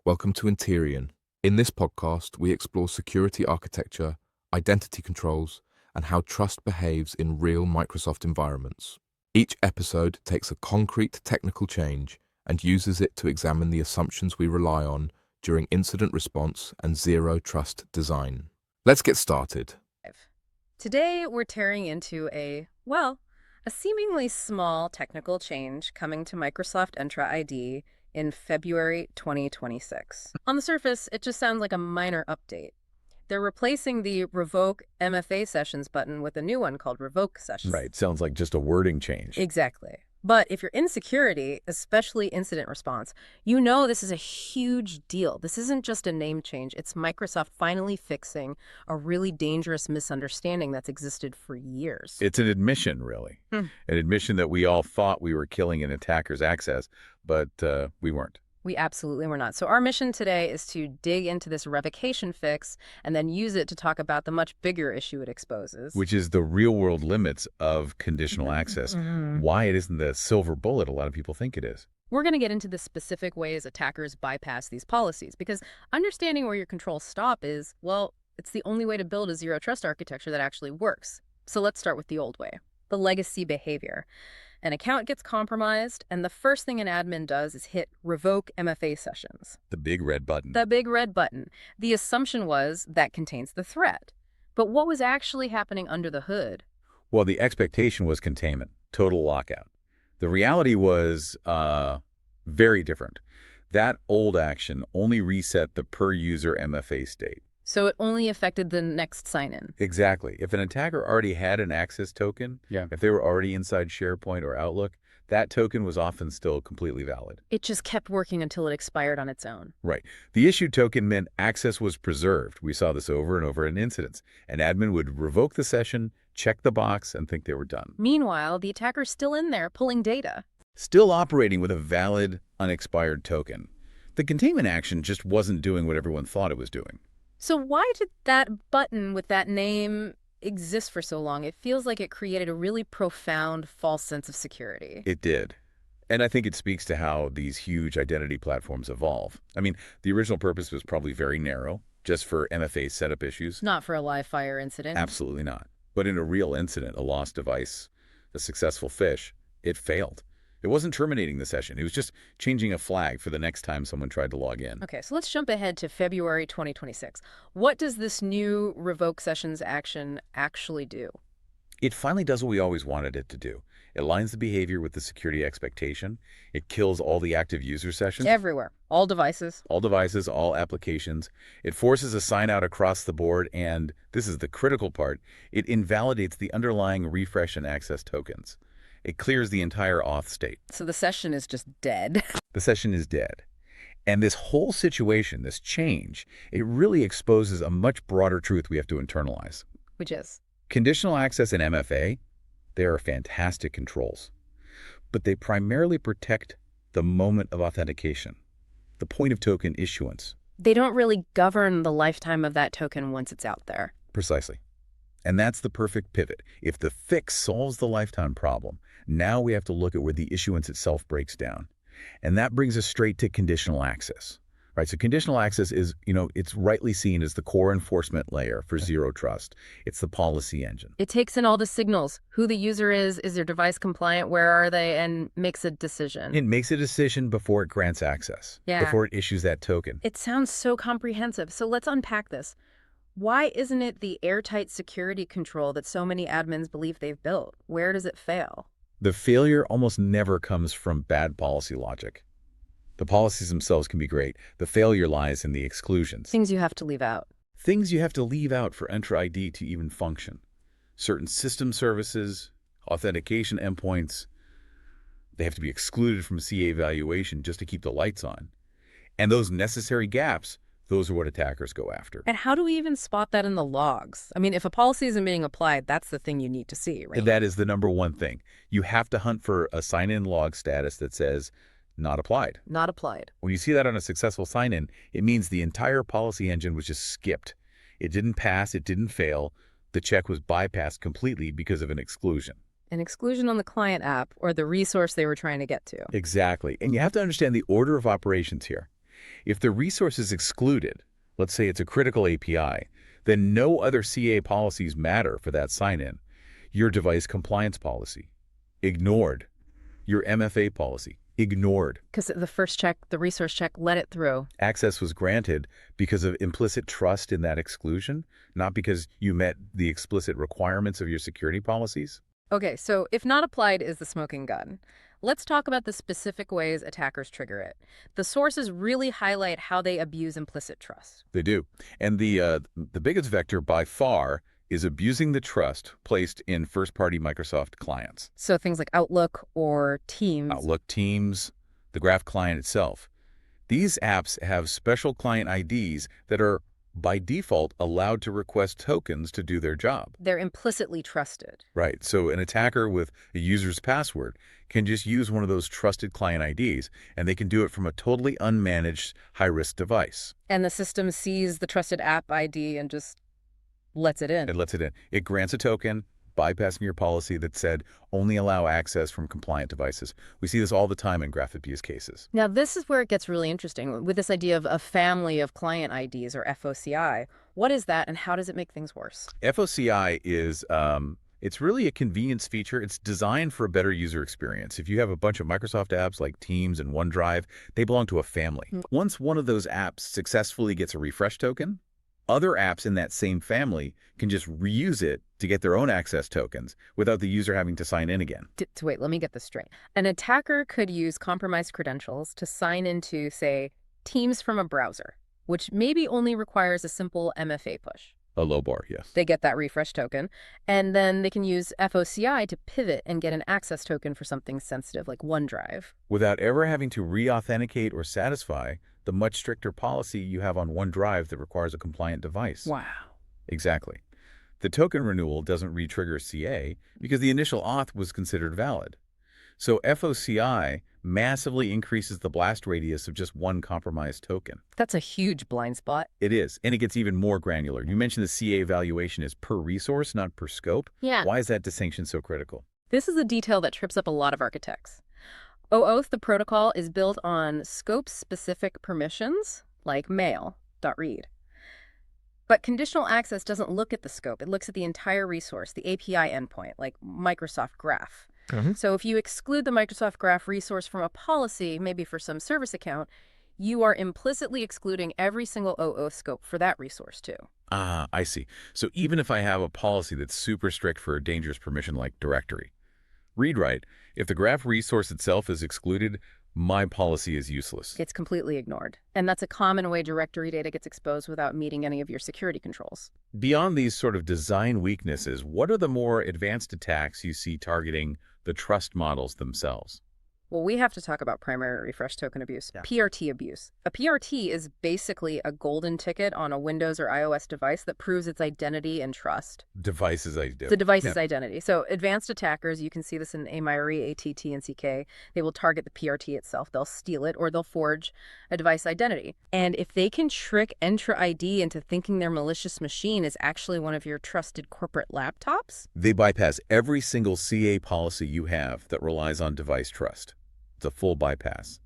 Welcome to Interian. In this podcast, we explore security architecture, identity controls, and how trust behaves in real Microsoft environments. Each episode takes a concrete technical change and uses it to examine the assumptions we rely on during incident response and zero trust design. Let's get started. Today, we're tearing into a seemingly small technical change coming to Microsoft Entra ID in February 2026. On the surface, it just sounds like a minor update. They're replacing the Revoke MFA Sessions button with a new one called Revoke Sessions. Right, sounds like just a wording change. Exactly. But if you're in security, especially incident response, you know this is a huge deal. This isn't just a name change. It's Microsoft finally fixing a really dangerous misunderstanding that's existed for years. It's an admission, really. An admission that we all thought we were killing an attacker's access, but we weren't. We absolutely were not. So our mission today is to dig into this revocation fix and then use it to talk about the much bigger issue it exposes. Which is the real-world limits of conditional access. Why it isn't the silver bullet a lot of people think it is. We're going to get into the specific ways attackers bypass these policies, because understanding where your controls stop is, well, it's the only way to build a zero trust architecture that actually works. So let's start with the old way, the legacy behavior. An account gets compromised, and the first thing an admin does is hit Revoke MFA Sessions. The big red button. The big red button. The assumption was that contains the threat. But what was actually happening under the hood? Well, the expectation was containment, total lockout. The reality was very different. That old action only reset the per-user MFA state. So it only affected the next sign-in. Exactly. If an attacker already had an access token, if they were already inside SharePoint or Outlook, that token was often still completely valid. It just kept working until it expired on its own. Right. The issued token meant access was preserved. We saw this over and over in incidents. An admin would revoke the session, check the box, and think they were done. Meanwhile, the attacker's still in there pulling data. Still operating with a valid, unexpired token. The containment action just wasn't doing what everyone thought it was doing. So why did that button with that name exist for so long? It feels like it created a really profound false sense of security. It did. And I think it speaks to how these huge identity platforms evolve. I mean, the original purpose was probably very narrow, just for MFA setup issues. Not for a live fire incident. Absolutely not. But in a real incident, a lost device, a successful phish, it failed. It wasn't terminating the session. It was just changing a flag for the next time someone tried to log in. Okay, so let's jump ahead to February 2026. What does this new Revoke Sessions action actually do? It finally does what we always wanted it to do. It aligns the behavior with the security expectation. It kills all the active user sessions. Everywhere. All devices. All devices, all applications. It forces a sign out across the board, and this is the critical part, it invalidates the underlying refresh and access tokens. It clears the entire auth state. So the session is just dead. The session is dead. And this whole situation, this change, it really exposes a much broader truth we have to internalize. Which is? Conditional access and MFA, they are fantastic controls. But they primarily protect the moment of authentication, the point of token issuance. They don't really govern the lifetime of that token once it's out there. Precisely. And that's the perfect pivot. If the fix solves the lifetime problem, now we have to look at where the issuance itself breaks down. And that brings us straight to conditional access. Right? So conditional access is, it's rightly seen as the core enforcement layer for zero trust. It's the policy engine. It takes in all the signals, who the user is their device compliant, where are they, and makes a decision. It makes a decision before it grants access, before it issues that token. It sounds so comprehensive. So let's unpack this. Why isn't it the airtight security control that so many admins believe they've built? Where does it fail? The failure almost never comes from bad policy logic. The policies themselves can be great. The failure lies in the exclusions. Things you have to leave out. Things you have to leave out for Entra ID to even function. Certain system services, authentication endpoints, they have to be excluded from CA evaluation just to keep the lights on. And those necessary gaps, those are what attackers go after. And how do we even spot that in the logs? I mean, if a policy isn't being applied, that's the thing you need to see, right? That is the number one thing. You have to hunt for a sign-in log status that says, not applied. Not applied. When you see that on a successful sign-in, it means the entire policy engine was just skipped. It didn't pass, it didn't fail. The check was bypassed completely because of an exclusion. An exclusion on the client app or the resource they were trying to get to. Exactly. And you have to understand the order of operations here. If the resource is excluded, let's say it's a critical API, then no other CA policies matter for that sign-in. Your device compliance policy, ignored. Your MFA policy, ignored. Because the first check, the resource check, let it through. Access was granted because of implicit trust in that exclusion, not because you met the explicit requirements of your security policies. Okay, so if not applied is the smoking gun. Let's talk about the specific ways attackers trigger it. The sources really highlight how they abuse implicit trust. They do. And the biggest vector by far is abusing the trust placed in first-party Microsoft clients. So things like Outlook or Teams. Outlook, Teams, the Graph client itself. These apps have special client IDs that are, by default, allowed to request tokens to do their job. They're implicitly trusted. Right. So an attacker with a user's password can just use one of those trusted client IDs, and they can do it from a totally unmanaged, high-risk device. And the system sees the trusted app ID and just lets it in. It lets it in. It grants a token, bypassing your policy that said only allow access from compliant devices. We see this all the time in graph abuse cases. Now, this is where it gets really interesting with this idea of a family of client IDs, or FOCI. What is that, and how does it make things worse? FOCI is it's really a convenience feature. It's designed for a better user experience. If you have a bunch of Microsoft apps like Teams and OneDrive, they belong to a family. Once one of those apps successfully gets a refresh token, other apps in that same family can just reuse it to get their own access tokens without the user having to sign in again. Wait, let me get this straight. An attacker could use compromised credentials to sign into, say, Teams from a browser, which maybe only requires a simple MFA push. A low bar, yes. They get that refresh token, and then they can use FOCI to pivot and get an access token for something sensitive like OneDrive. Without ever having to re-authenticate or satisfy the much stricter policy you have on OneDrive that requires a compliant device. Wow. Exactly. The token renewal doesn't re-trigger CA because the initial auth was considered valid. So FOCI massively increases the blast radius of just one compromised token. That's a huge blind spot. It is, and it gets even more granular. You mentioned the CA evaluation is per resource, not per scope. Yeah. Why is that distinction so critical? This is a detail that trips up a lot of architects. OAuth, the protocol, is built on scope-specific permissions, like mail.read. But conditional access doesn't look at the scope. It looks at the entire resource, the API endpoint, like Microsoft Graph. So if you exclude the Microsoft Graph resource from a policy, maybe for some service account, you are implicitly excluding every single OAuth scope for that resource too. Ah, I see. So even if I have a policy that's super strict for a dangerous permission like directory, read write, if the graph resource itself is excluded, my policy is useless. It's completely ignored. And that's a common way directory data gets exposed without meeting any of your security controls. Beyond these sort of design weaknesses, what are the more advanced attacks you see targeting the trust models themselves? Well, we have to talk about primary refresh token abuse, PRT abuse. A PRT is basically a golden ticket on a Windows or iOS device that proves its identity and trust. Device's identity. The device's identity. So advanced attackers, you can see this in AMIRI, ATT, and CK, they will target the PRT itself. They'll steal it or they'll forge a device identity. And if they can trick Entra ID into thinking their malicious machine is actually one of your trusted corporate laptops, they bypass every single CA policy you have that relies on device trust. It's a full bypass.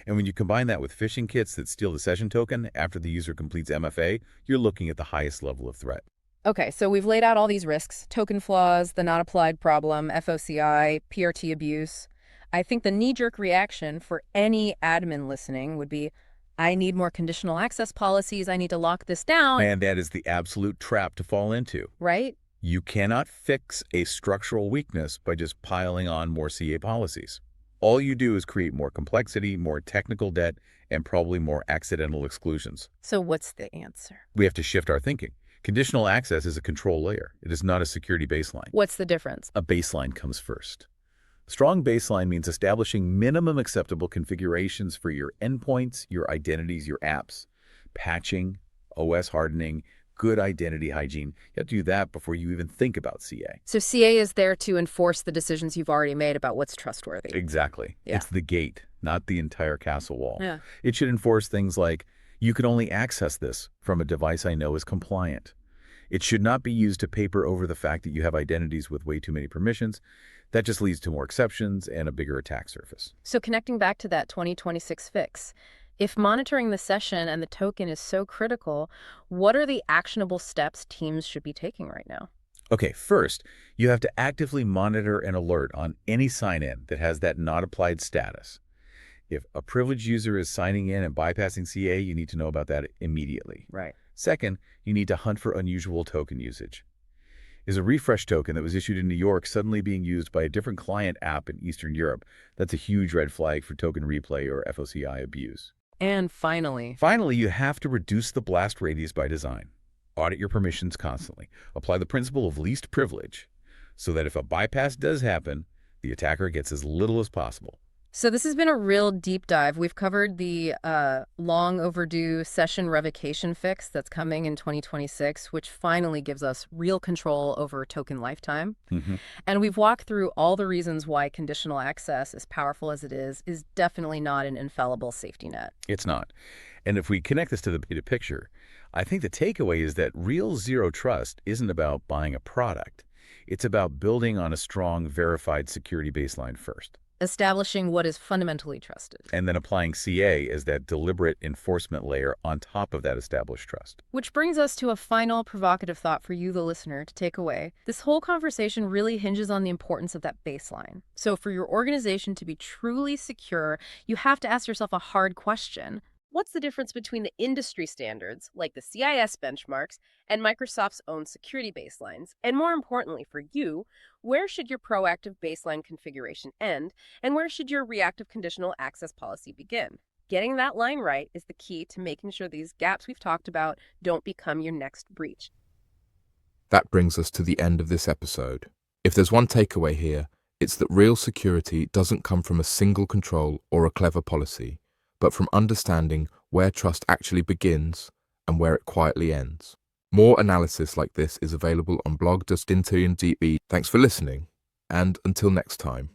And when you combine that with phishing kits that steal the session token after the user completes MFA, you're looking at the highest level of threat. Okay, so we've laid out all these risks: token flaws, the not applied problem, FOCI, PRT abuse. I think the knee-jerk reaction for any admin listening would be, I need more conditional access policies, I need to lock this down. And that is the absolute trap to fall into. Right? You cannot fix a structural weakness by just piling on more CA policies. All you do is create more complexity, more technical debt, and probably more accidental exclusions. So what's the answer? We have to shift our thinking. Conditional access is a control layer. It is not a security baseline. What's the difference? A baseline comes first. Strong baseline means establishing minimum acceptable configurations for your endpoints, your identities, your apps, patching, OS hardening, good identity hygiene. You have to do that before you even think about CA. So CA is there to enforce the decisions you've already made about what's trustworthy. Exactly. Yeah. It's the gate, not the entire castle wall. Yeah. It should enforce things like, you can only access this from a device I know is compliant. It should not be used to paper over the fact that you have identities with way too many permissions. That just leads to more exceptions and a bigger attack surface. So connecting back to that 2026 fix, If monitoring the session and the token is so critical, what are the actionable steps teams should be taking right now? Okay, first, you have to actively monitor and alert on any sign-in that has that not applied status. If a privileged user is signing in and bypassing CA, you need to know about that immediately. Right. Second, you need to hunt for unusual token usage. Is a refresh token that was issued in New York suddenly being used by a different client app in Eastern Europe? That's a huge red flag for token replay or FOCI abuse. And finally, Finally, you have to reduce the blast radius by design. Audit your permissions constantly. Apply the principle of least privilege so that if a bypass does happen, the attacker gets as little as possible. so this has been a real deep dive. We've covered the long overdue session revocation fix that's coming in 2026, which finally gives us real control over token lifetime. And we've walked through all the reasons why conditional access, as powerful as it is definitely not an infallible safety net. It's not. And if we connect this to the beta picture, I think the takeaway is that real zero trust isn't about buying a product. It's about building on a strong, verified security baseline first, Establishing what is fundamentally trusted. and then applying CA as that deliberate enforcement layer on top of that established trust. Which brings us to a final provocative thought for you, the listener, to take away. This whole conversation really hinges on the importance of that baseline. So for your organization to be truly secure, you have to ask yourself a hard question. What's the difference between the industry standards, like the CIS benchmarks, and Microsoft's own security baselines? And more importantly for you, where should your proactive baseline configuration end, and where should your reactive conditional access policy begin? Getting that line right is the key to making sure these gaps we've talked about don't become your next breach. That brings us to the end of this episode. If there's one takeaway here, it's that real security doesn't come from a single control or a clever policy, but from understanding where trust actually begins and where it quietly ends. More analysis like this is available on Blog.Interian. Thanks for listening, and until next time.